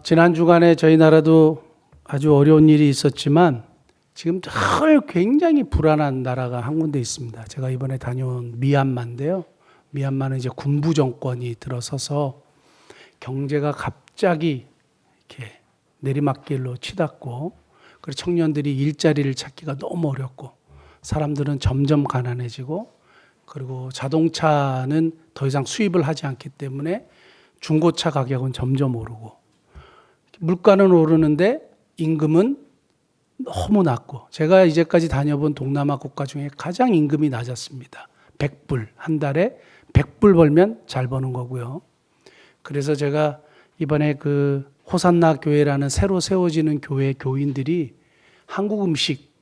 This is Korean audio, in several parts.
지난 주간에 저희 나라도 아주 어려운 일이 있었지만 지금 늘 굉장히 불안한 나라가 한 군데 있습니다. 제가 이번에 다녀온 미얀마인데요. 미얀마는 이제 군부 정권이 들어서서 경제가 갑자기 이렇게 내리막길로 치닫고, 그리고 청년들이 일자리를 찾기가 너무 어렵고, 사람들은 점점 가난해지고, 그리고 자동차는 더 이상 수입을 하지 않기 때문에 중고차 가격은 점점 오르고, 물가는 오르는데 임금은 너무 낮고, 제가 이제까지 다녀본 동남아 국가 중에 가장 임금이 낮았습니다. 100불, 한 달에 100불 벌면 잘 버는 거고요. 그래서 제가 이번에 그 호산나 교회라는 새로 세워지는 교회 교인들이 한국 음식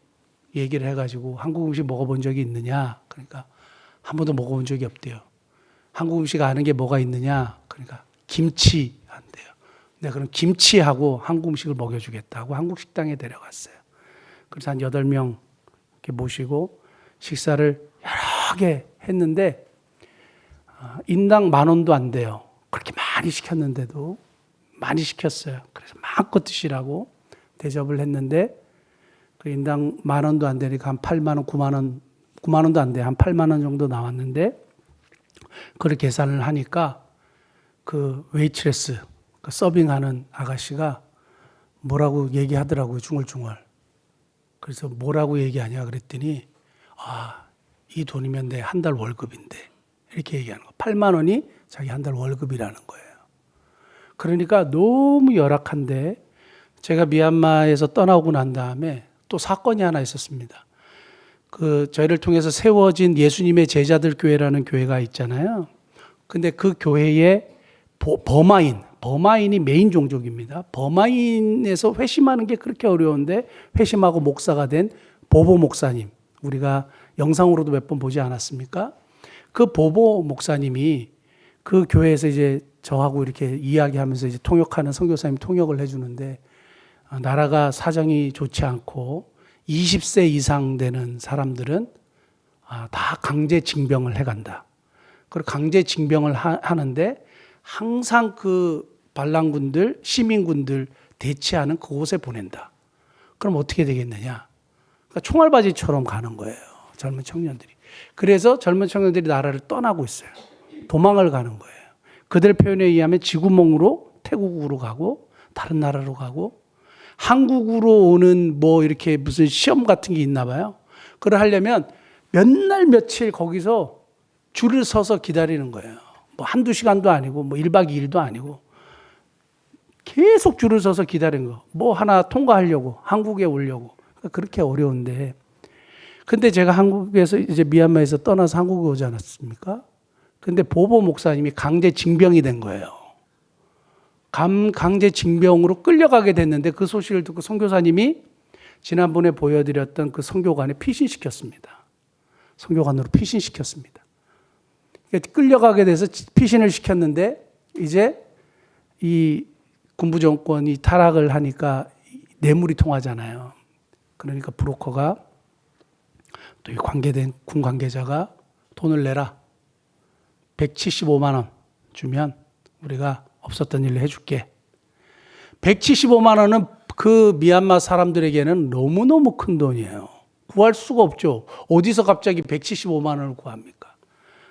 얘기를 해가지고, 한국 음식 먹어본 적이 있느냐? 그러니까 한 번도 먹어본 적이 없대요. 한국 음식 아는 게 뭐가 있느냐? 그러니까 김치 한대요. 내가 그럼 김치하고 한국 음식을 먹여주겠다고 한국 식당에 데려갔어요. 그래서 한 8명 이렇게 모시고 식사를 여러 개 했는데, 인당 10,000원도 안 돼요. 그렇게 많이 시켰는데도 많이 시켰어요. 그래서 마음껏 드시라고 대접을 했는데, 그 인당 10,000원도 안 되니까 한 80,000원, 90,000원, 90,000원도 안 돼. 한 80,000원 정도 나왔는데, 그걸 계산을 하니까 그 웨이트레스, 그 서빙하는 아가씨가 뭐라고 얘기하더라고요, 중얼중얼. 그래서 뭐라고 얘기하냐 그랬더니, 이 돈이면 내 한 달 월급인데, 이렇게 얘기하는 거. 80,000원이 자기 한 달 월급이라는 거예요. 그러니까 너무 열악한데, 제가 미얀마에서 떠나오고 난 다음에 또 사건이 하나 있었습니다. 저희를 통해서 세워진 예수님의 제자들 교회라는 교회가 있잖아요. 근데 그 교회에 버마인이 메인 종족입니다. 버마인에서 회심하는 게 그렇게 어려운데 회심하고 목사가 된 보보 목사님, 우리가 영상으로도 몇 번 보지 않았습니까? 그 보보 목사님이 그 교회에서 이제 저하고 이렇게 이야기하면서 이제 통역하는 선교사님 통역을 해주는데, 나라가 사정이 좋지 않고 20세 이상 되는 사람들은 다 강제 징병을 해간다. 그리고 강제 징병을 하는데 항상 그 반란군들, 시민군들 대치하는 그곳에 보낸다. 그럼 어떻게 되겠느냐? 그러니까 총알바지처럼 가는 거예요, 젊은 청년들이. 그래서 젊은 청년들이 나라를 떠나고 있어요. 도망을 가는 거예요. 그들 표현에 의하면 지구멍으로 태국으로 가고, 다른 나라로 가고, 한국으로 오는 뭐 이렇게 무슨 시험 같은 게 있나 봐요. 그걸 하려면 몇 날 며칠 거기서 줄을 서서 기다리는 거예요. 뭐 한두 시간도 아니고, 뭐 1박 2일도 아니고, 계속 줄을 서서 기다리는 거. 뭐 하나 통과하려고, 한국에 오려고. 그렇게 어려운데. 근데 제가 한국에서 이제 미얀마에서 떠나서 한국에 오지 않았습니까? 근데 보보 목사님이 강제 징병이 된 거예요. 강제 징병으로 끌려가게 됐는데, 그 소식을 듣고 선교사님이 지난번에 보여드렸던 그 선교관에 피신시켰습니다. 선교관으로 피신시켰습니다. 끌려가게 돼서 피신을 시켰는데, 이제 이 군부 정권이 타락을 하니까 뇌물이 통하잖아요. 그러니까 브로커가, 또 이 관계된 군 관계자가 돈을 내라. 175만 원 주면 우리가 없었던 일을 해줄게. 175만 원은 그 미얀마 사람들에게는 너무너무 큰 돈이에요. 구할 수가 없죠. 어디서 갑자기 175만 원을 구합니까?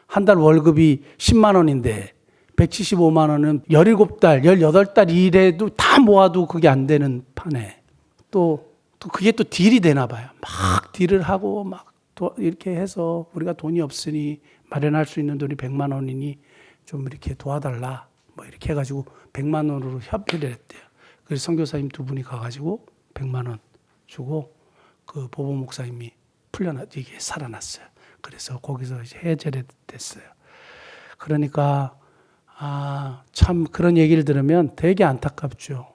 한 달 월급이 10만 원인데 175만 원은 17달, 18달 일해도 다 모아도 그게 안 되는 판에, 또 그게 또 딜이 되나 봐요. 막 딜을 하고 막 이렇게 해서, 우리가 돈이 없으니 마련할 수 있는 돈이 100만 원이니 좀 이렇게 도와달라, 뭐 이렇게 해가지고 100만 원으로 협의를 했대요. 그래서 선교사님 두 분이 가가지고 100만 원 주고, 그 보보 목사님이 이게 살아났어요. 그래서 거기서 이제 해제를 됐어요. 그러니까 참 그런 얘기를 들으면 되게 안타깝죠.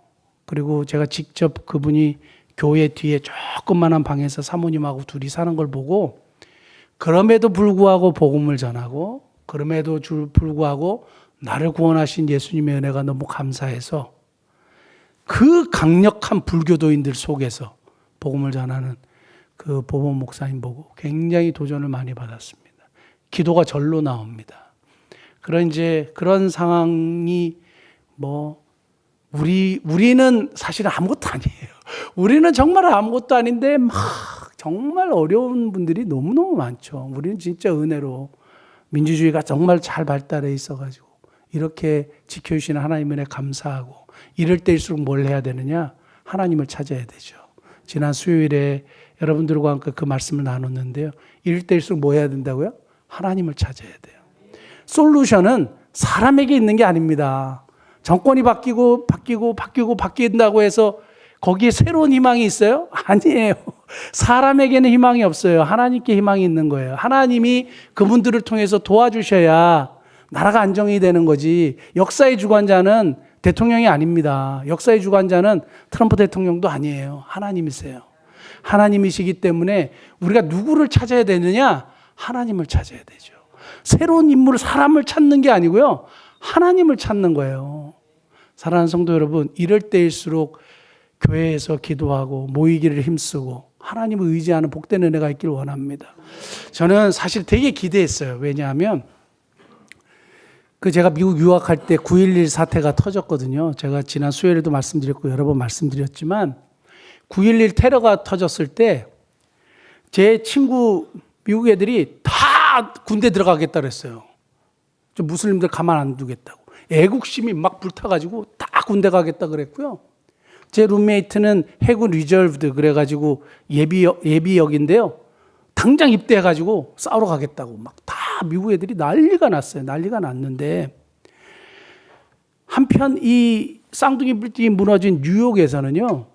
그리고 제가 직접 그분이 교회 뒤에 조그만한 방에서 사모님하고 둘이 사는 걸 보고, 그럼에도 불구하고 복음을 전하고, 그럼에도 불구하고 나를 구원하신 예수님의 은혜가 너무 감사해서 그 강력한 불교도인들 속에서 복음을 전하는 그 보보 목사님 보고 굉장히 도전을 많이 받았습니다. 기도가 절로 나옵니다. 그런 상황이 뭐 우리는 사실 아무것도 아니에요. 우리는 정말 아무것도 아닌데 막 정말 어려운 분들이 너무너무 많죠. 우리는 진짜 은혜로 민주주의가 정말 잘 발달해 있어가지고 이렇게 지켜주시는 하나님 은혜 감사하고, 이럴 때일수록 뭘 해야 되느냐? 하나님을 찾아야 되죠. 지난 수요일에 여러분들과 함께 그 말씀을 나눴는데요. 이럴 때일수록 뭐 해야 된다고요? 하나님을 찾아야 돼요. 솔루션은 사람에게 있는 게 아닙니다. 정권이 바뀐다고 해서 거기에 새로운 희망이 있어요? 아니에요. 사람에게는 희망이 없어요. 하나님께 희망이 있는 거예요. 하나님이 그분들을 통해서 도와주셔야 나라가 안정이 되는 거지. 역사의 주관자는 대통령이 아닙니다. 역사의 주관자는 트럼프 대통령도 아니에요. 하나님이세요. 하나님이시기 때문에 우리가 누구를 찾아야 되느냐? 하나님을 찾아야 되죠. 새로운 인물을, 사람을 찾는 게 아니고요. 하나님을 찾는 거예요. 사랑하는 성도 여러분, 이럴 때일수록 교회에서 기도하고 모이기를 힘쓰고 하나님을 의지하는 복된 은혜가 있기를 원합니다. 저는 사실 되게 기대했어요. 왜냐하면 제가 미국 유학할 때 9.11 사태가 터졌거든요. 제가 지난 수요일에도 말씀드렸고 여러 번 말씀드렸지만 9.11 테러가 터졌을 때 제 친구 미국 애들이 다 군대 들어가겠다 그랬어요. 저 무슬림들 가만 안 두겠다고. 애국심이 막 불타가지고 다 군대 가겠다 그랬고요. 제 룸메이트는 해군 리저브드 그래가지고 예비역인데요. 당장 입대해가지고 싸우러 가겠다고 막 다 미국 애들이 난리가 났어요. 난리가 났는데 한편 이 쌍둥이 빌딩이 무너진 뉴욕에서는요.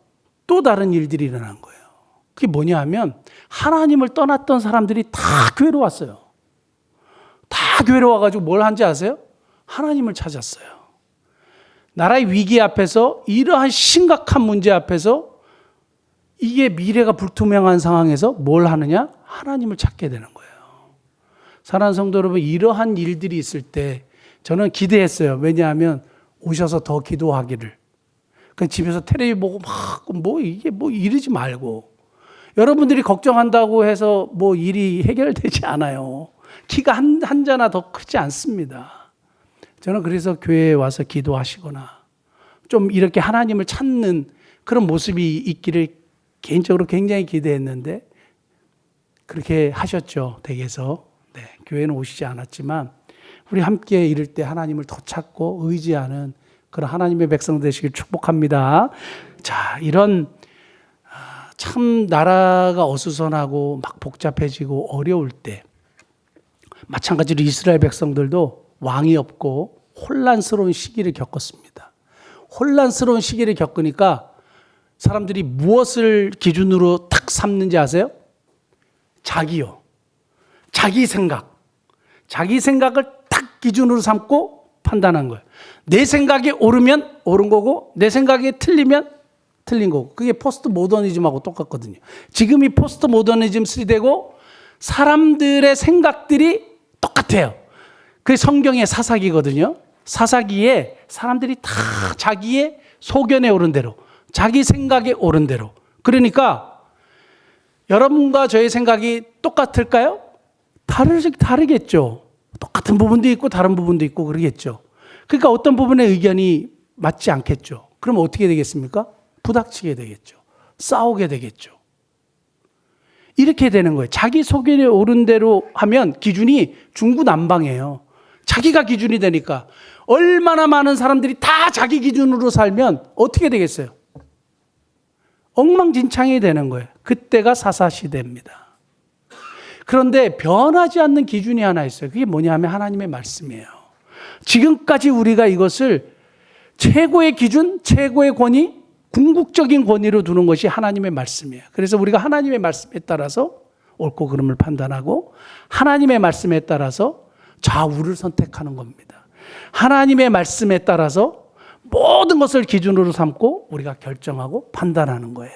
또 다른 일들이 일어난 거예요. 그게 뭐냐 하면 하나님을 떠났던 사람들이 다 교회로 왔어요. 다 교회로 와가지고 뭘 한지 아세요? 하나님을 찾았어요. 나라의 위기 앞에서, 이러한 심각한 문제 앞에서 이게 미래가 불투명한 상황에서 뭘 하느냐? 하나님을 찾게 되는 거예요. 사랑하는 성도 여러분, 이러한 일들이 있을 때 저는 기대했어요. 왜냐하면 오셔서 더 기도하기를. 그 집에서 텔레비 보고 막 이러지 말고, 여러분들이 걱정한다고 해서 일이 해결되지 않아요. 키가 한 자나 더 크지 않습니다. 저는 그래서 교회에 와서 기도하시거나 좀 이렇게 하나님을 찾는 그런 모습이 있기를 개인적으로 굉장히 기대했는데 그렇게 하셨죠. 댁에서. 네, 교회는 오시지 않았지만 우리 함께 이럴 때 하나님을 더 찾고 의지하는 그런 하나님의 백성 되시길 축복합니다. 자, 이런 참 나라가 어수선하고 막 복잡해지고 어려울 때 마찬가지로 이스라엘 백성들도 왕이 없고 혼란스러운 시기를 겪었습니다. 혼란스러운 시기를 겪으니까 사람들이 무엇을 기준으로 탁 삼는지 아세요? 자기요. 자기 생각을 딱 기준으로 삼고 판단한 거예요. 내 생각이 옳으면 옳은 거고 내 생각이 틀리면 틀린 거고. 그게 포스트 모더니즘하고 똑같거든요. 지금이 포스트 모더니즘 시대고 사람들의 생각들이 똑같아요. 그게 성경의 사사기거든요. 사사기에 사람들이 다 자기의 소견에 오른 대로, 자기 생각에 오른 대로. 그러니까 여러분과 저의 생각이 똑같을까요? 다르겠죠. 똑같은 부분도 있고 다른 부분도 있고 그러겠죠. 그러니까 어떤 부분의 의견이 맞지 않겠죠. 그럼 어떻게 되겠습니까? 부닥치게 되겠죠. 싸우게 되겠죠. 이렇게 되는 거예요. 자기 소견에 오른 대로 하면 기준이 중구난방이에요. 자기가 기준이 되니까 얼마나 많은 사람들이 다 자기 기준으로 살면 어떻게 되겠어요? 엉망진창이 되는 거예요. 그때가 사사시대입니다. 그런데 변하지 않는 기준이 하나 있어요. 그게 뭐냐 하면 하나님의 말씀이에요. 지금까지 우리가 이것을 최고의 기준, 최고의 권위, 궁극적인 권위로 두는 것이 하나님의 말씀이에요. 그래서 우리가 하나님의 말씀에 따라서 옳고 그름을 판단하고 하나님의 말씀에 따라서 좌우를 선택하는 겁니다. 하나님의 말씀에 따라서 모든 것을 기준으로 삼고 우리가 결정하고 판단하는 거예요.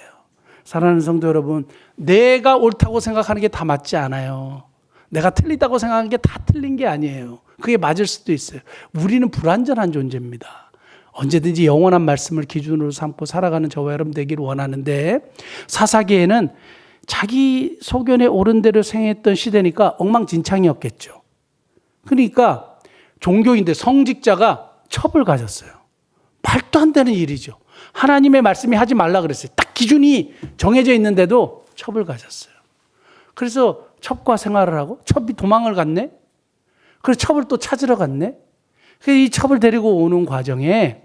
사랑하는 성도 여러분, 내가 옳다고 생각하는 게 다 맞지 않아요. 내가 틀리다고 생각하는 게 다 틀린 게 아니에요. 그게 맞을 수도 있어요. 우리는 불완전한 존재입니다. 언제든지 영원한 말씀을 기준으로 삼고 살아가는 저와 여러분 되기를 원하는데, 사사기에는 자기 소견에 옳은 대로 생했던 시대니까 엉망진창이었겠죠. 그러니까 종교인들, 성직자가 첩을 가졌어요. 말도 안 되는 일이죠. 하나님의 말씀이 하지 말라 그랬어요. 딱 기준이 정해져 있는데도 첩을 가졌어요. 그래서 첩과 생활을 하고 첩이 도망을 갔네. 그래서 첩을 또 찾으러 갔네. 그래서 이 첩을 데리고 오는 과정에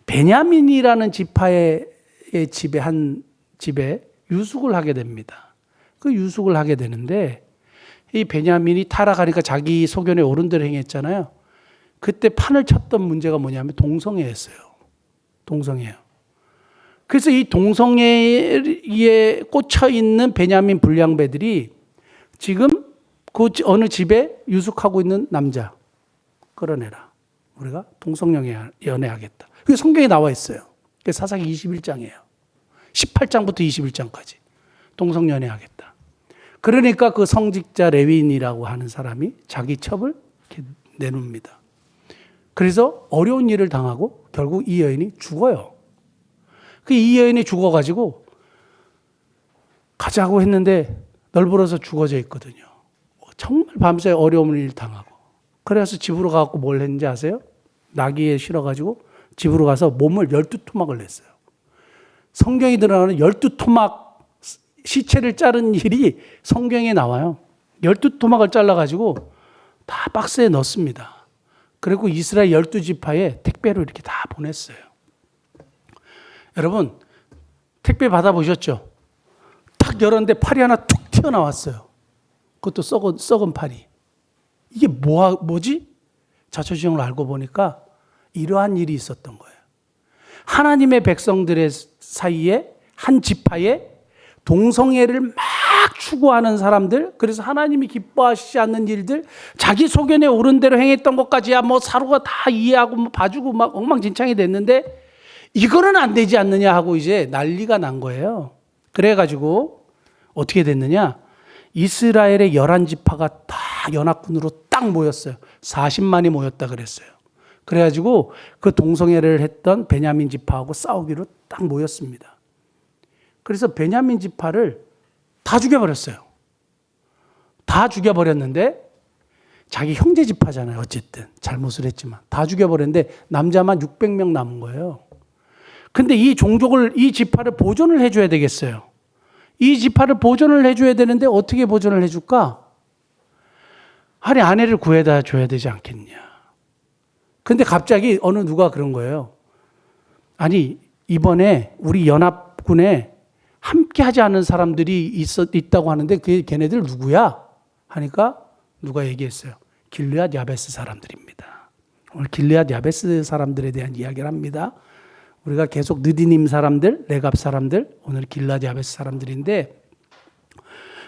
베냐민이라는 지파의 집에 한 집에 유숙을 하게 됩니다. 그 유숙을 하게 되는데 이 베냐민이 타락하니까 자기 소견에 옳은 대로 행했잖아요. 그때 판을 쳤던 문제가 뭐냐면 동성애였어요. 동성애요. 그래서 이 동성애에 꽂혀 있는 베냐민 불량배들이 지금 그 어느 집에 유숙하고 있는 남자 끌어내라. 우리가 동성연애하겠다. 그게 성경에 나와 있어요. 그게 사사기 21장이에요. 18장부터 21장까지 동성연애하겠다. 그러니까 그 성직자 레위인이라고 하는 사람이 자기 첩을 이렇게 내놓습니다. 그래서 어려운 일을 당하고 결국 이 여인이 죽어요. 이 여인이 죽어가지고 가자고 했는데 널브러져 죽어져 있거든요. 정말 밤새 어려운 일을 당하고. 그래서 집으로 가서 뭘 했는지 아세요? 나귀에 실어가지고 집으로 가서 몸을 12토막을 냈어요. 성경에 들어가는 12토막 시체를 자른 일이 성경에 나와요. 12토막을 잘라가지고 다 박스에 넣습니다. 그리고 이스라엘 12지파에 택배로 이렇게 다 보냈어요. 여러분, 택배 받아보셨죠? 딱 열었는데 팔이 하나 툭 튀어나왔어요. 그것도 썩은 팔이. 이게 뭐지? 자초지종을 알고 보니까 이러한 일이 있었던 거예요. 하나님의 백성들의 사이에 한 지파에 동성애를 막 추구하는 사람들, 그래서 하나님이 기뻐하시지 않는 일들, 자기 소견에 옳은 대로 행했던 것까지야 뭐 사로가 다 이해하고 뭐 봐주고 막 엉망진창이 됐는데 이거는 안 되지 않느냐 하고 이제 난리가 난 거예요. 그래가지고 어떻게 됐느냐? 이스라엘의 11지파가 다 연합군으로 딱 모였어요. 40만이 모였다 그랬어요. 그래가지고 그 동성애를 했던 베냐민 지파하고 싸우기로 딱 모였습니다. 그래서 베냐민 지파를 다 죽여버렸어요. 다 죽여버렸는데 자기 형제 지파잖아요. 어쨌든 잘못을 했지만 다 죽여버렸는데 남자만 600명 남은 거예요. 근데 이 종족을, 이 지파를 보존을 해줘야 되겠어요. 이 지파를 보존을 해줘야 되는데 어떻게 보존을 해줄까? 아니, 아내를 구해다 줘야 되지 않겠냐. 근데 갑자기 어느 누가 그런 거예요. 아니, 이번에 우리 연합군에 함께 하지 않은 사람들이 있다고 하는데 걔네들 누구야? 하니까 누가 얘기했어요. 길르앗 야베스 사람들입니다. 오늘 길르앗 야베스 사람들에 대한 이야기를 합니다. 우리가 계속 느디님 사람들, 레갑 사람들, 오늘 길르앗 야베스 사람들인데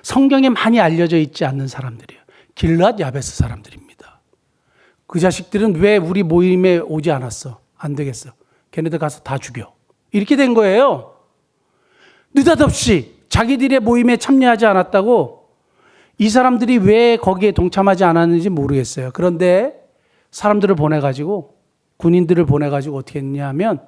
성경에 많이 알려져 있지 않는 사람들이에요. 길르앗 야베스 사람들입니다. 그 자식들은 왜 우리 모임에 오지 않았어? 안 되겠어. 걔네들 가서 다 죽여. 이렇게 된 거예요. 느닷없이 자기들의 모임에 참여하지 않았다고 이 사람들이 왜 거기에 동참하지 않았는지 모르겠어요. 그런데 사람들을 보내가지고 군인들을 보내가지고 어떻게 했냐면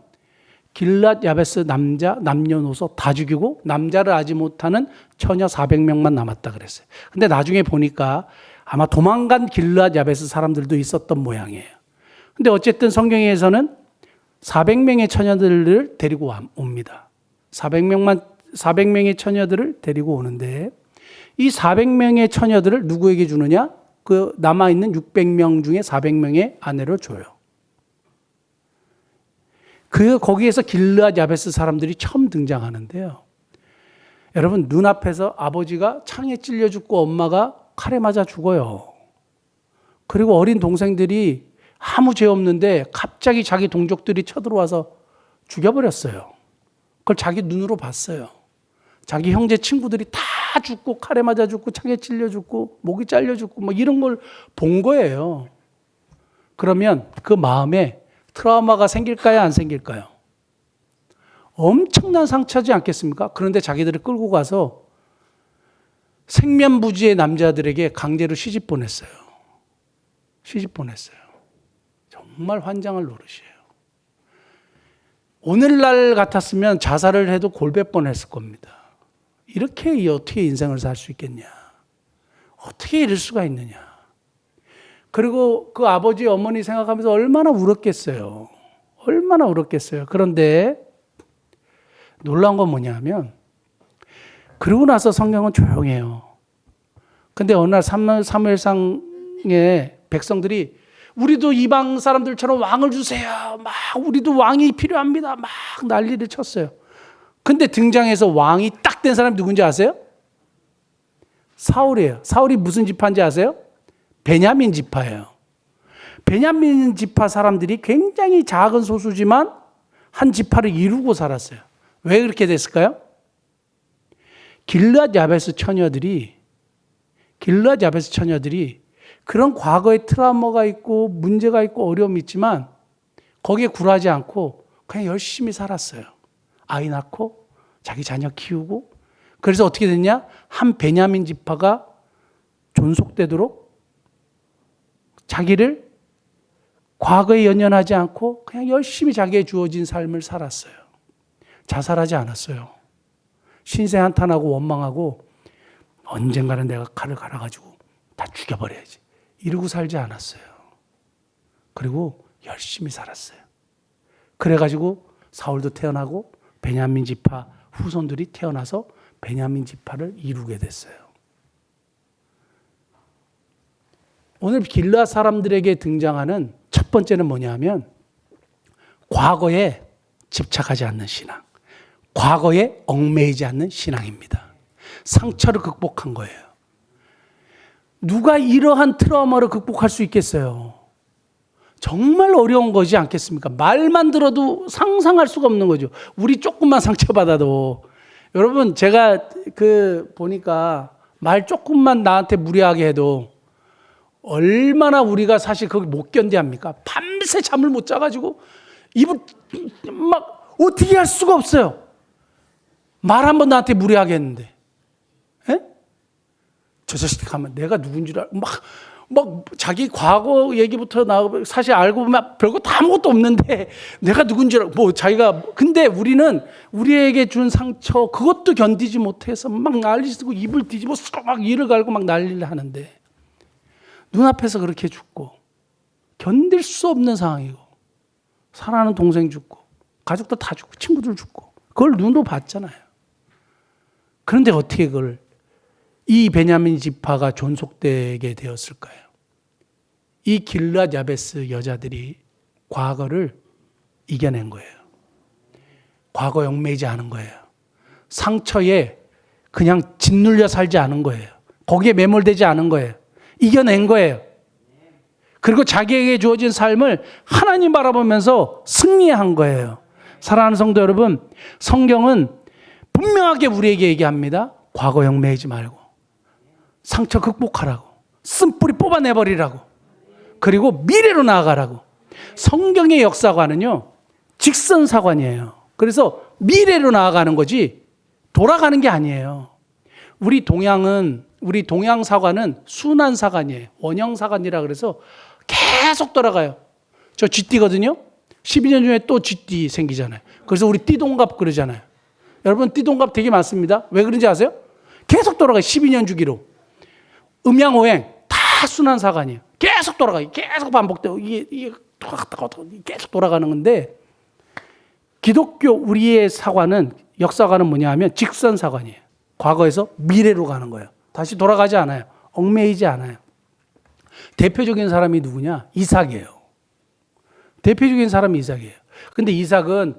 길르앗 야베스 남녀노소 다 죽이고 남자를 아지 못하는 처녀 400명만 남았다 그랬어요. 근데 나중에 보니까 아마 도망간 길르앗 야베스 사람들도 있었던 모양이에요. 근데 어쨌든 성경에서는 400명의 처녀들을 데리고 옵니다. 400명의 처녀들을 데리고 오는데 이 400명의 처녀들을 누구에게 주느냐? 그 남아있는 600명 중에 400명의 아내를 줘요. 거기에서 길르앗 야베스 사람들이 처음 등장하는데요. 여러분, 눈앞에서 아버지가 창에 찔려 죽고 엄마가 칼에 맞아 죽어요. 그리고 어린 동생들이 아무 죄 없는데 갑자기 자기 동족들이 쳐들어와서 죽여버렸어요. 그걸 자기 눈으로 봤어요. 자기 형제 친구들이 다 죽고 칼에 맞아 죽고 창에 찔려 죽고 목이 잘려 죽고 뭐 이런 걸 본 거예요. 그러면 그 마음에 트라우마가 생길까요? 안 생길까요? 엄청난 상처지 않겠습니까? 그런데 자기들을 끌고 가서 생면부지의 남자들에게 강제로 시집 보냈어요. 시집 보냈어요. 정말 환장할 노릇이에요. 오늘날 같았으면 자살을 해도 골백 번 했을 겁니다. 이렇게 어떻게 인생을 살 수 있겠냐? 어떻게 이럴 수가 있느냐? 그리고 그 아버지, 어머니 생각하면서 얼마나 울었겠어요. 얼마나 울었겠어요. 그런데 놀라운 건 뭐냐면 그러고 나서 성경은 조용해요. 근데 어느 날 사무엘상에 백성들이 우리도 이방 사람들처럼 왕을 주세요. 막 우리도 왕이 필요합니다. 막 난리를 쳤어요. 근데 등장해서 왕이 딱 된 사람이 누군지 아세요? 사울이에요. 사울이 무슨 지파인지 아세요? 베냐민 지파예요. 베냐민 지파 사람들이 굉장히 작은 소수지만 한 지파를 이루고 살았어요. 왜 그렇게 됐을까요? 길르앗 야베스 처녀들이 그런 과거의 트라우마가 있고 문제가 있고 어려움이 있지만 거기에 굴하지 않고 그냥 열심히 살았어요. 아이 낳고 자기 자녀 키우고. 그래서 어떻게 됐냐? 한 베냐민 지파가 존속되도록 자기를 과거에 연연하지 않고 그냥 열심히 자기의 주어진 삶을 살았어요. 자살하지 않았어요. 신세 한탄하고 원망하고 언젠가는 내가 칼을 갈아가지고 다 죽여버려야지. 이러고 살지 않았어요. 그리고 열심히 살았어요. 그래가지고 사울도 태어나고 베냐민 지파 후손들이 태어나서 베냐민 지파를 이루게 됐어요. 오늘 길르앗 사람들에게 등장하는 첫 번째는 뭐냐면 과거에 집착하지 않는 신앙, 과거에 얽매이지 않는 신앙입니다. 상처를 극복한 거예요. 누가 이러한 트라우마를 극복할 수 있겠어요? 정말 어려운 거지 않겠습니까? 말만 들어도 상상할 수가 없는 거죠. 우리 조금만 상처받아도. 여러분, 제가 보니까 말 조금만 나한테 무례하게 해도 얼마나 우리가 사실 그걸 못 견뎌합니까? 밤새 잠을 못 자가지고 입을 막 어떻게 할 수가 없어요. 말 한 번 나한테 무례하게 했는데. 에? 저 자식 가면 내가 누군 줄 막 자기 과거 얘기부터 나오고 사실 알고 보면 별거 다 아무것도 없는데 내가 누군 줄 알고 자기가 근데 우리는 우리에게 준 상처 그것도 견디지 못해서 막 난리 쓰고 입을 뒤집어 쓰고 막 이를 갈고 막 난리를 하는데 눈앞에서 그렇게 죽고 견딜 수 없는 상황이고 사랑하는 동생 죽고 가족도 다 죽고 친구들 죽고 그걸 눈으로 봤잖아요. 그런데 어떻게 그걸 이 베냐민 지파가 존속되게 되었을까요? 이 길르앗 야베스 여자들이 과거를 이겨낸 거예요. 과거에 얽매이지 않은 거예요. 상처에 그냥 짓눌려 살지 않은 거예요. 거기에 매몰되지 않은 거예요. 이겨낸 거예요. 그리고 자기에게 주어진 삶을 하나님 바라보면서 승리한 거예요. 사랑하는 성도 여러분, 성경은 분명하게 우리에게 얘기합니다. 과거에 얽매이지 말고 상처 극복하라고, 쓴뿌리 뽑아내버리라고, 그리고 미래로 나아가라고. 성경의 역사관은요, 직선사관이에요. 그래서 미래로 나아가는 거지 돌아가는 게 아니에요. 우리 동양사관은 순환사관이에요. 원형사관이라 그래서 계속 돌아가요. 저 쥐띠거든요. 12년 중에 또 쥐띠 생기잖아요. 그래서 우리 띠동갑 그러잖아요. 여러분 띠동갑 되게 많습니다. 왜 그런지 아세요? 계속 돌아가요. 12년 주기로. 음양오행 다 순환사관이에요. 계속 돌아가요. 계속 반복되고 이게 계속 돌아가는 건데 기독교 우리의 사관은 역사관은 뭐냐 하면 직선사관이에요. 과거에서 미래로 가는 거예요. 다시 돌아가지 않아요. 얽매이지 않아요. 대표적인 사람이 누구냐? 이삭이에요. 대표적인 사람이 이삭이에요. 근데 이삭은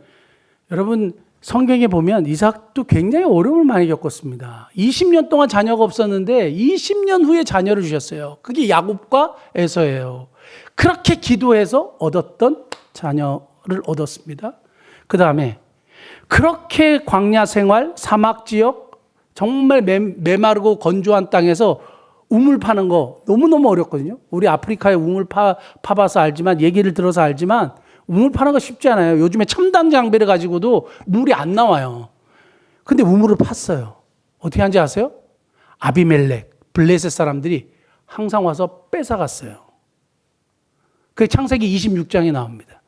여러분 성경에 보면 이삭도 굉장히 어려움을 많이 겪었습니다. 20년 동안 자녀가 없었는데 20년 후에 자녀를 주셨어요. 그게 야곱과 에서예요. 그렇게 기도해서 얻었던 자녀를 얻었습니다. 그 다음에 그렇게 광야 생활, 사막 지역, 정말 메마르고 건조한 땅에서 우물 파는 거 너무너무 어렵거든요. 우리 아프리카에 우물 파봐서 알지만, 얘기를 들어서 알지만 우물 파는 거 쉽지 않아요. 요즘에 첨단 장비를 가지고도 물이 안 나와요. 근데 우물을 팠어요. 어떻게 하는지 아세요? 아비멜렉, 블레셋 사람들이 항상 와서 뺏어갔어요. 그게 창세기 26장에 나옵니다.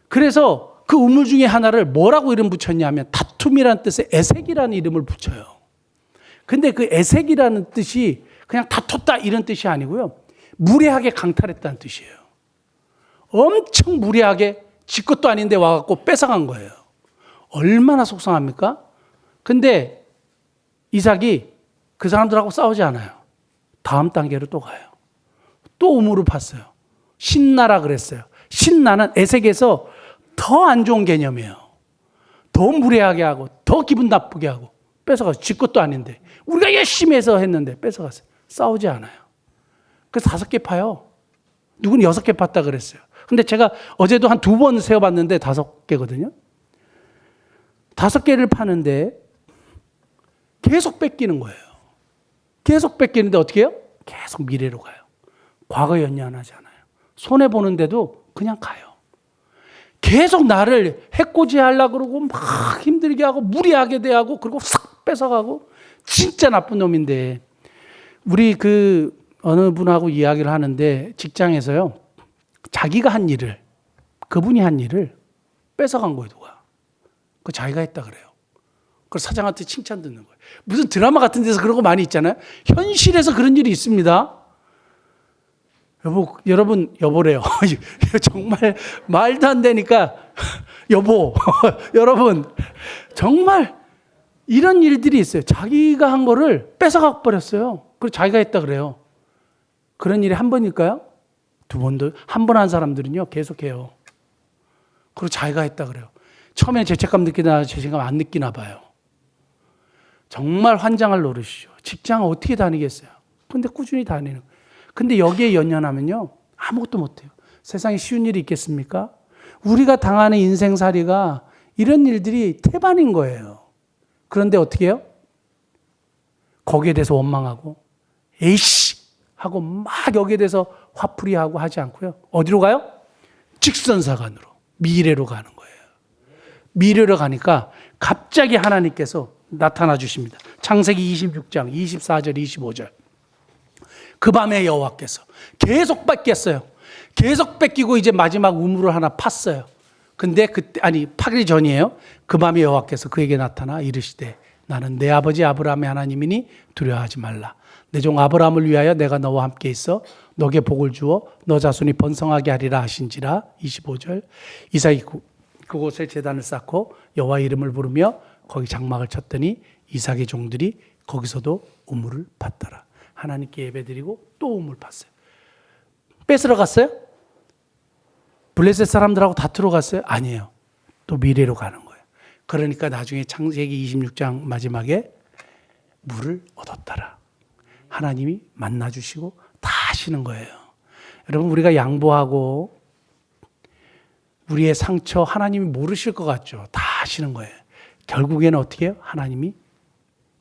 그래서 그 우물 중에 하나를 뭐라고 이름 붙였냐면 다툼이라는 뜻의 에색이라는 이름을 붙여요. 근데 그 에색이라는 뜻이 그냥 다퉜다 이런 뜻이 아니고요. 무례하게 강탈했다는 뜻이에요. 엄청 무례하게 지 것도 아닌데 와갖고 뺏어간 거예요. 얼마나 속상합니까? 근데 이삭이 그 사람들하고 싸우지 않아요. 다음 단계로 또 가요. 또 우물을 팠어요. 신나라 그랬어요. 신나는 에색에서 더 안 좋은 개념이에요. 더 무례하게 하고 더 기분 나쁘게 하고 뺏어가서 지 것도 아닌데 우리가 열심히 해서 했는데 뺏어갔어요. 싸우지 않아요. 그래서 5개 파요. 누군 6개 팠다 그랬어요. 근데 제가 어제도 한 2번 세어봤는데 5개거든요. 5개를 파는데 계속 뺏기는 거예요. 계속 뺏기는데 어떻게 해요? 계속 미래로 가요. 과거 연연하지 않아요. 손해보는데도 그냥 가요. 계속 나를 해코지 하려고 그러고 막 힘들게 하고 무리하게 대하고 그리고 싹 뺏어가고 진짜 나쁜 놈인데 우리 어느 분하고 이야기를 하는데 직장에서요. 자기가 한 일을 그분이 한 일을 뺏어간 거예요. 누가. 그 자기가 했다 그래요. 그래서 사장한테 칭찬 듣는 거예요. 무슨 드라마 같은 데서 그런 거 많이 있잖아요. 현실에서 그런 일이 있습니다. 여러분, 여보래요. 정말 말도 안 되니까, 여보, 여러분, 정말 이런 일들이 있어요. 자기가 한 거를 뺏어가 버렸어요. 그리고 자기가 했다 그래요. 그런 일이 한 번일까요? 2번도, 한 번 한 사람들은요, 계속해요. 그리고 자기가 했다 그래요. 처음에 죄책감 느끼나 죄책감 안 느끼나 봐요. 정말 환장할 노릇이죠. 직장 어떻게 다니겠어요? 근데 꾸준히 다니는 거예요. 근데 여기에 연연하면요, 아무것도 못해요. 세상에 쉬운 일이 있겠습니까? 우리가 당하는 인생살이가 이런 일들이 태반인 거예요. 그런데 어떻게 해요? 거기에 대해서 원망하고, 에이씨! 하고 막 여기에 대해서 화풀이하고 하지 않고요. 어디로 가요? 직선사관으로, 미래로 가는 거예요. 미래로 가니까 갑자기 하나님께서 나타나 주십니다. 창세기 26장 24절 25절. 그 밤에 여호와께서 계속 뺏겼어요. 계속 뺏기고 이제 마지막 우물을 하나 팠어요. 근데 파기 전이에요. 그 밤에 여호와께서 그에게 나타나 이르시되 나는 내 아버지 아브라함의 하나님이니 두려워하지 말라. 내 종 아브라함을 위하여 내가 너와 함께 있어 너에게 복을 주어 너 자손이 번성하게 하리라 하신지라. 25절. 이삭이 그곳에 제단을 쌓고 여호와 이름을 부르며 거기 장막을 쳤더니 이삭의 종들이 거기서도 우물을 팠더라. 하나님께 예배드리고 또 우물 팠어요. 뺏으러 갔어요? 블레셋 사람들하고 다투러 갔어요? 아니에요. 또 미래로 가는 거예요. 그러니까 나중에 창세기 26장 마지막에 물을 얻었더라. 하나님이 만나주시고 다 하시는 거예요. 여러분, 우리가 양보하고 우리의 상처 하나님이 모르실 것 같죠? 다 하시는 거예요. 결국에는 어떻게 해요? 하나님이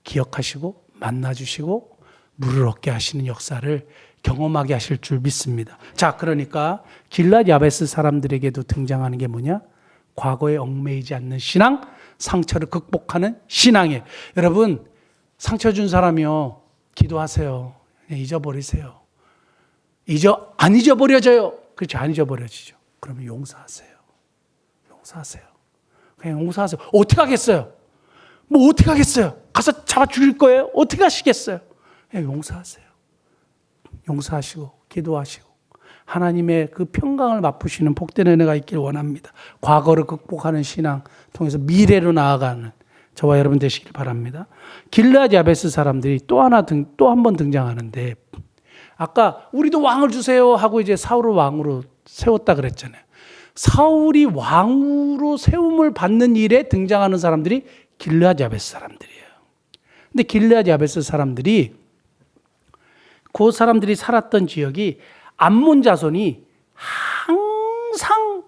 기억하시고 만나주시고 물을 얻게 하시는 역사를 경험하게 하실 줄 믿습니다. 자, 그러니까 길랏 야베스 사람들에게도 등장하는 게 뭐냐? 과거에 얽매이지 않는 신앙, 상처를 극복하는 신앙이에요. 여러분, 상처 준 사람이요, 기도하세요. 그냥 잊어버리세요. 안 잊어버려져요. 그렇죠. 안 잊어버려지죠. 그러면 용서하세요. 용서하세요. 그냥 용서하세요. 어떻게 하겠어요? 뭐 어떻게 하겠어요? 가서 잡아 죽일 거예요? 어떻게 하시겠어요? 그냥 용서하세요. 용서하시고 기도하시고 하나님의 그 평강을 맛보시는 복된 은혜가 있길 원합니다. 과거를 극복하는 신앙 통해서 미래로 나아가는 저와 여러분 되시길 바랍니다. 길르앗 야베스 사람들이 또 한 번 등장하는데, 아까 우리도 왕을 주세요 하고 이제 사울을 왕으로 세웠다 그랬잖아요. 사울이 왕으로 세움을 받는 일에 등장하는 사람들이 길르앗 야베스 사람들이에요. 근데 길르앗 야베스 사람들이, 그 사람들이 살았던 지역이 암몬 자손이 항상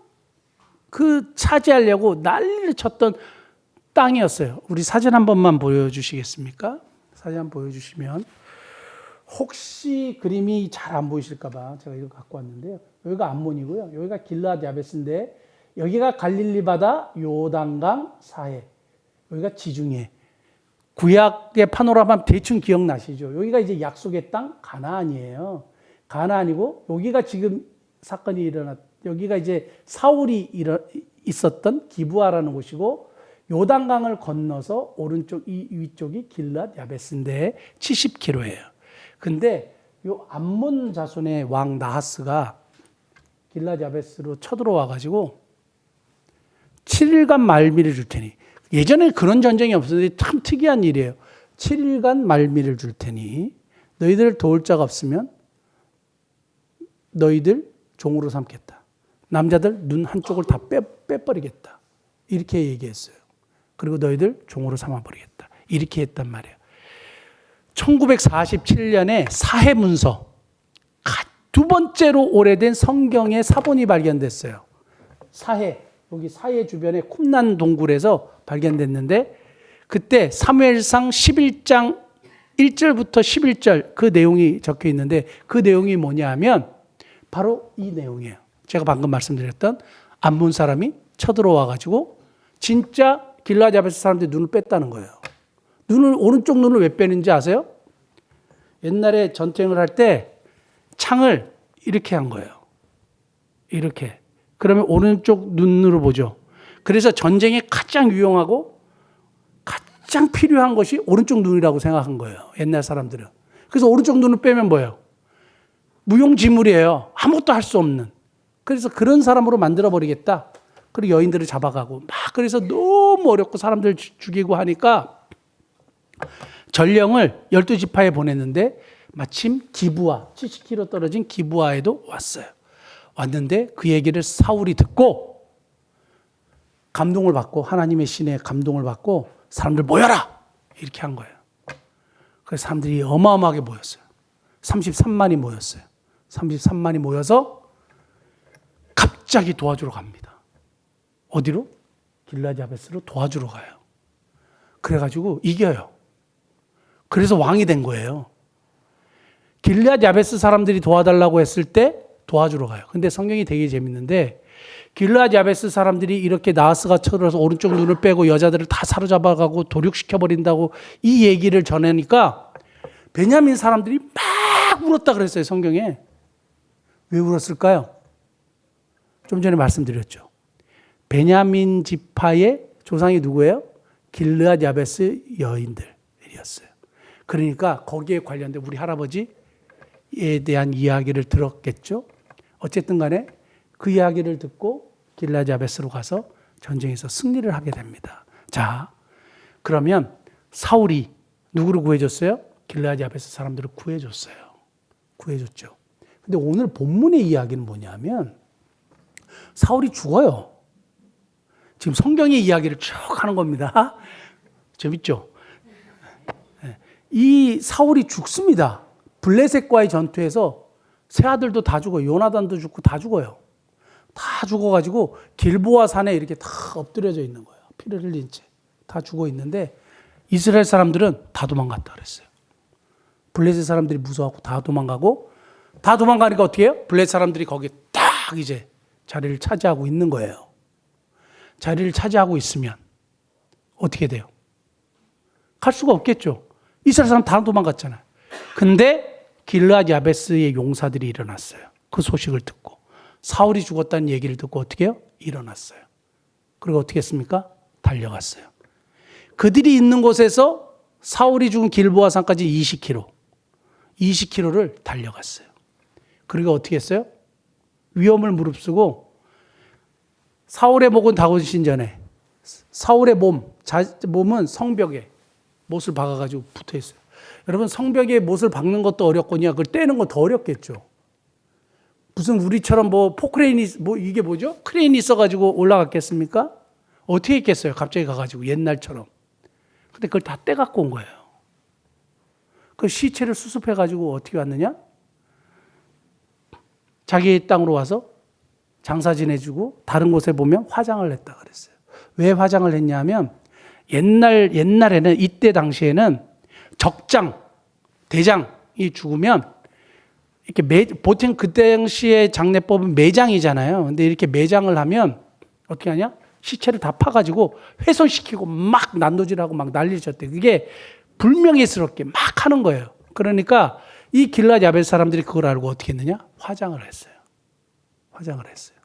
차지하려고 난리를 쳤던 땅이었어요. 우리 사진 한 번만 보여주시겠습니까? 사진 한번 보여주시면, 혹시 그림이 잘 안 보이실까 봐 제가 이거 갖고 왔는데요. 여기가 암몬이고요. 여기가 길르앗 야베스인데, 여기가 갈릴리 바다 요단강 사해, 여기가 지중해. 구약의 파노라마 대충 기억나시죠? 여기가 이제 약속의 땅 가나안이에요. 가나안이고, 여기가 지금 사건이 여기가 이제 사울이 있었던 기브아라는 곳이고, 요단강을 건너서 오른쪽 이 위쪽이 길르앗 야베스인데 70km예요. 근데 요 암몬 자손의 왕 나하스가 길르앗 야베스로 쳐들어와 가지고 7일간 말미를 줄 테니. 예전에 그런 전쟁이 없었는데 참 특이한 일이에요. 7일간 말미를 줄 테니 너희들 도울 자가 없으면 너희들 종으로 삼겠다. 남자들 눈 한쪽을 다 빼버리겠다. 이렇게 얘기했어요. 그리고 너희들 종으로 삼아버리겠다. 이렇게 했단 말이에요. 1947년에 사해문서, 두 번째로 오래된 성경의 사본이 발견됐어요. 여기 사해 주변의 쿰난 동굴에서 발견됐는데 그때 사무엘상 11장 1절부터 11절 그 내용이 적혀 있는데 그 내용이 뭐냐 하면 바로 이 내용이에요. 제가 방금 말씀드렸던 암몬 사람이 쳐들어와 가지고 진짜 길르앗 야베스 사람들이 눈을 뺐다는 거예요. 오른쪽 눈을 왜 빼는지 아세요? 옛날에 전쟁을 할 때 창을 이렇게 한 거예요. 이렇게. 그러면 오른쪽 눈으로 보죠. 그래서 전쟁에 가장 유용하고 가장 필요한 것이 오른쪽 눈이라고 생각한 거예요. 옛날 사람들은. 그래서 오른쪽 눈을 빼면 뭐예요? 무용지물이에요. 아무것도 할 수 없는. 그래서 그런 사람으로 만들어버리겠다. 그리고 여인들을 잡아가고 막 그래서 너무 어렵고 사람들 죽이고 하니까 전령을 12지파에 보냈는데 마침 기브아 70km 떨어진 기브아에도 왔어요. 왔는데 그 얘기를 사울이 듣고 감동을 받고 하나님의 신에 감동을 받고 사람들 모여라 이렇게 한 거예요. 그래서 사람들이 어마어마하게 모였어요. 33만이 모였어요. 33만이 모여서 갑자기 도와주러 갑니다. 어디로? 길르앗 야베스로 도와주러 가요. 그래가지고 이겨요. 그래서 왕이 된 거예요. 길르앗 야베스 사람들이 도와달라고 했을 때 도와주러 가요. 근데 성경이 되게 재밌는데 길르앗 야베스 사람들이 이렇게 나하스가 쳐들어서 오른쪽 눈을 빼고 여자들을 다 사로잡아가고 도륙시켜버린다고 이 얘기를 전하니까 베냐민 사람들이 막 울었다 그랬어요. 성경에. 왜 울었을까요? 좀 전에 말씀드렸죠. 베냐민 지파의 조상이 누구예요? 길르앗 야베스 여인들이었어요. 그러니까 거기에 관련된 우리 할아버지에 대한 이야기를 들었겠죠. 어쨌든 간에 그 이야기를 듣고 길르앗 야베스로 가서 전쟁에서 승리를 하게 됩니다. 자, 그러면 사울이 누구를 구해줬어요? 길르앗 야베스 사람들을 구해줬어요. 구해줬죠. 근데 오늘 본문의 이야기는 뭐냐면 사울이 죽어요. 지금 성경의 이야기를 쭉 하는 겁니다. 재밌죠? 이 사울이 죽습니다. 블레셋과의 전투에서 세 아들도 다 죽어요. 요나단도 죽고 다 죽어요. 다 죽어가지고 길보아 산에 이렇게 다 엎드려져 있는 거예요. 피를 흘린 채. 다 죽어 있는데 이스라엘 사람들은 다 도망갔다 그랬어요. 블레셋 사람들이 무서워하고 다 도망가고 다 도망가니까 어떻게 해요? 블레셋 사람들이 거기 딱 이제 자리를 차지하고 있는 거예요. 자리를 차지하고 있으면 어떻게 돼요? 갈 수가 없겠죠. 이스라엘 사람 다 도망갔잖아요. 근데 길르앗 야베스의 용사들이 일어났어요. 그 소식을 듣고 사울이 죽었다는 얘기를 듣고 어떻게 해요? 일어났어요. 그리고 어떻게 했습니까? 달려갔어요. 그들이 있는 곳에서 사울이 죽은 길보아 산까지 20km를 달려갔어요. 그리고 어떻게 했어요? 위험을 무릅쓰고 사울의 목은 다윗신 전에 사울의 몸은 성벽에 못을 박아가지고 붙어 있어요. 여러분 성벽에 못을 박는 것도 어렵거든요. 그걸 떼는 건 더 어렵겠죠. 무슨 우리처럼 뭐 포크레인이 이게 뭐죠? 크레인이 있어가지고 올라갔겠습니까? 어떻게 했겠어요? 갑자기 가가지고 옛날처럼. 근데 그걸 다 떼갖고 온 거예요. 그 시체를 수습해가지고 어떻게 왔느냐? 자기 땅으로 와서 장사 지내주고 다른 곳에 보면 화장을 했다 그랬어요. 왜 화장을 했냐면 옛날에는 이때 당시에는 적장, 대장이 죽으면 이렇게 보통 그때 당시에 장례법은 매장이잖아요. 근데 이렇게 매장을 하면 어떻게 하냐? 시체를 다 파가지고 훼손시키고 막 난도질하고 막 난리를 쳤대. 그게 불명예스럽게 막 하는 거예요. 그러니까 이 길르앗 야베스 사람들이 그걸 알고 어떻게 했느냐? 화장을 했어요. 화장을 했어요.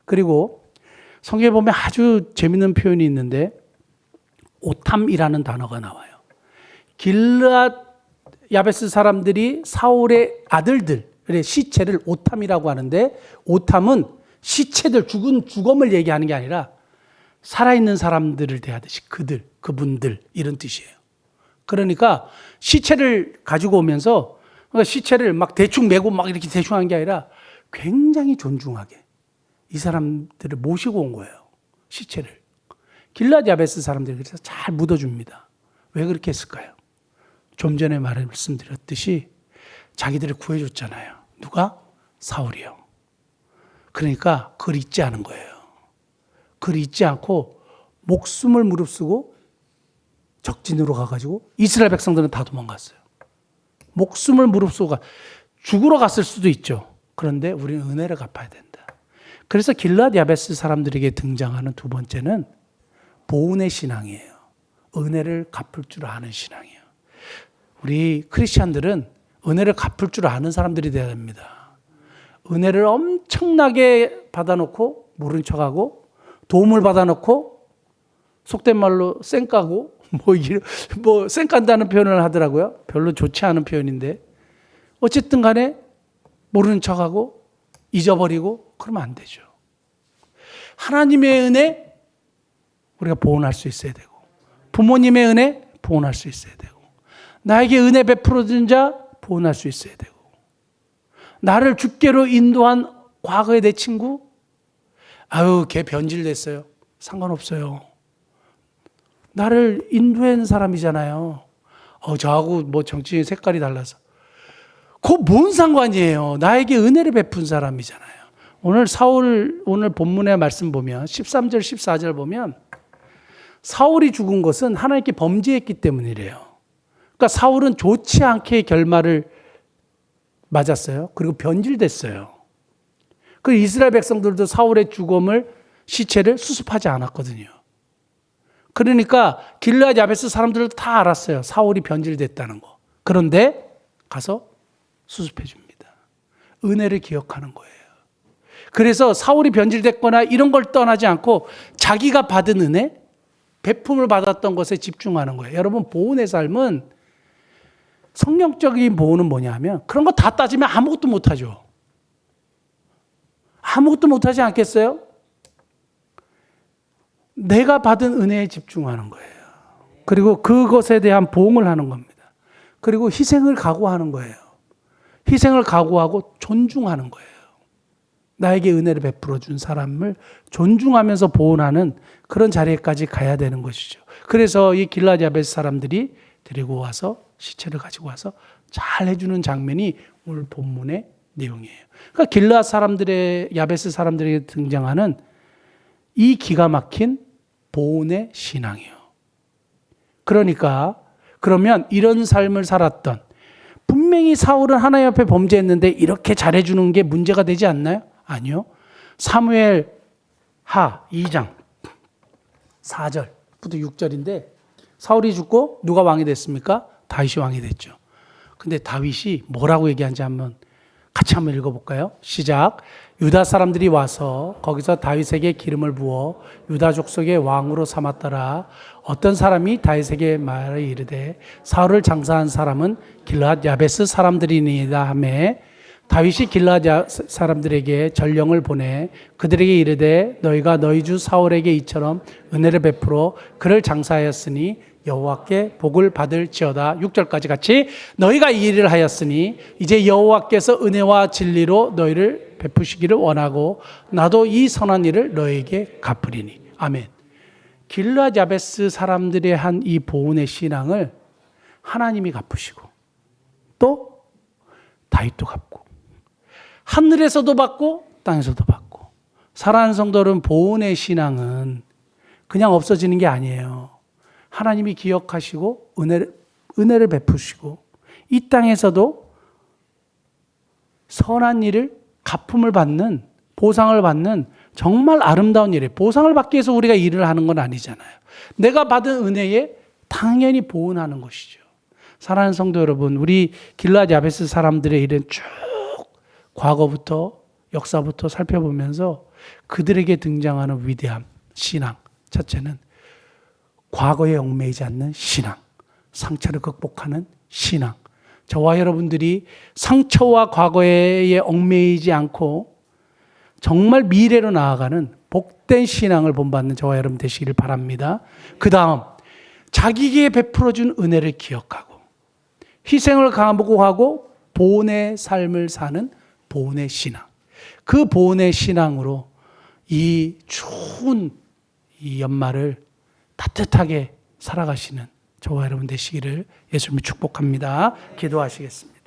그리고 성경에 보면 아주 재밌는 표현이 있는데 오탐이라는 단어가 나와요. 길르앗 야베스 사람들이 사울의 아들들의 시체를 오탐이라고 하는데 오탐은 시체들 죽은 죽음을 얘기하는 게 아니라 살아있는 사람들을 대하듯이 그분들 이런 뜻이에요. 그러니까 시체를 가지고 오면서 시체를 막 대충 메고 막 이렇게 대충 한 게 아니라 굉장히 존중하게 이 사람들을 모시고 온 거예요. 시체를. 길르앗 야베스 사람들이 그래서 잘 묻어줍니다. 왜 그렇게 했을까요? 좀 전에 말씀드렸듯이 자기들을 구해줬잖아요. 누가? 사울이요. 그러니까 그걸 잊지 않은 거예요. 그걸 잊지 않고 목숨을 무릅쓰고 적진으로 가가지고 이스라엘 백성들은 다 도망갔어요. 목숨을 무릅쓰고 죽으러 갔을 수도 있죠. 그런데 우리는 은혜를 갚아야 된다. 그래서 길르앗 야베스 사람들에게 등장하는 두 번째는 보은의 신앙이에요. 은혜를 갚을 줄 아는 신앙이에요. 우리 크리스찬들은 은혜를 갚을 줄 아는 사람들이 되어야 됩니다. 은혜를 엄청나게 받아놓고 모른 척하고 도움을 받아놓고 속된 말로 쌩까고 뭐 쌩깐다는 표현을 하더라고요. 별로 좋지 않은 표현인데 어쨌든 간에 모르는 척하고 잊어버리고 그러면 안 되죠. 하나님의 은혜 우리가 보존할 수 있어야 되고 부모님의 은혜 보존할 수 있어야 되고 나에게 은혜 베풀어 준 자 보존할 수 있어야 되고 나를 주께로 인도한 과거의 내 친구 아유 걔 변질됐어요. 상관없어요. 나를 인도한 사람이잖아요. 저하고 뭐 정치적인 색깔이 달라서. 그거 뭔 상관이에요. 나에게 은혜를 베푼 사람이잖아요. 오늘 본문의 말씀 보면 13절 14절 보면 사울이 죽은 것은 하나님께 범죄했기 때문이래요. 그러니까 사울은 좋지 않게 결말을 맞았어요. 그리고 변질됐어요. 그 이스라엘 백성들도 사울의 시체를 수습하지 않았거든요. 그러니까 길르앗 야베스 사람들도 다 알았어요. 사울이 변질됐다는 거. 그런데 가서 수습해 줍니다. 은혜를 기억하는 거예요. 그래서 사울이 변질됐거나 이런 걸 떠나지 않고 자기가 받은 은혜, 베품을 받았던 것에 집중하는 거예요. 여러분 보은의 삶은 성령적인 보은은 뭐냐면 그런 거 다 따지면 아무것도 못하죠. 아무것도 못하지 않겠어요? 내가 받은 은혜에 집중하는 거예요. 그리고 그것에 대한 보응을 하는 겁니다. 그리고 희생을 각오하는 거예요. 희생을 각오하고 존중하는 거예요. 나에게 은혜를 베풀어 준 사람을 존중하면서 보호하는 그런 자리에까지 가야 되는 것이죠. 그래서 이 길르앗 야베스 사람들이 데리고 와서 시체를 가지고 와서 잘 해주는 장면이 오늘 본문의 내용이에요. 그러니까 길르앗 사람들의 야베스 사람들에게 등장하는 이 기가 막힌 보온의 신앙이에요. 그러면 이런 삶을 살았던 분명히 사울은 하나님 앞에 범죄했는데 이렇게 잘해주는 게 문제가 되지 않나요? 아니요. 사무엘 하 2장 4절부터 6절인데 사울이 죽고 누가 왕이 됐습니까? 다윗이 왕이 됐죠. 근데 다윗이 뭐라고 얘기한지 같이 한번 읽어볼까요? 시작. 유다 사람들이 와서 거기서 다윗에게 기름을 부어 유다 족속의 왕으로 삼았더라. 어떤 사람이 다윗에게 말하여 이르되 사울을 장사한 사람은 길르앗 야베스 사람들이니이다 하며 다윗이 길르앗 사람들에게 전령을 보내 그들에게 이르되 너희가 너희 주 사울에게 이처럼 은혜를 베풀어 그를 장사하였으니 여호와께 복을 받을지어다. 6절까지 같이 너희가 이 일을 하였으니 이제 여호와께서 은혜와 진리로 너희를 베푸시기를 원하고 나도 이 선한 일을 너희에게 갚으리니. 아멘. 길르앗 야베스 사람들의 한 이 보온의 신앙을 하나님이 갚으시고 또 다윗도 갚고 하늘에서도 받고 땅에서도 받고. 사랑하는 성도는 보온의 신앙은 그냥 없어지는 게 아니에요. 하나님이 기억하시고 은혜를 베푸시고 이 땅에서도 선한 일을 갚음을 받는 보상을 받는 정말 아름다운 일이에요. 보상을 받기 위해서 우리가 일을 하는 건 아니잖아요. 내가 받은 은혜에 당연히 보응하는 것이죠. 사랑하는 성도 여러분, 우리 길르앗 야베스 사람들의 일은 쭉 과거부터 역사부터 살펴보면서 그들에게 등장하는 위대함, 신앙 첫째는 과거에 얽매이지 않는 신앙, 상처를 극복하는 신앙. 저와 여러분들이 상처와 과거에 얽매이지 않고 정말 미래로 나아가는 복된 신앙을 본받는 저와 여러분 되시기를 바랍니다. 그 다음 자기에게 베풀어준 은혜를 기억하고 희생을 감고하고 본의 삶을 사는 본의 신앙. 그 본의 신앙으로 이 추운 이 연말을 따뜻하게 살아가시는 저와 여러분 되시기를 예수님이 축복합니다. 기도하시겠습니다.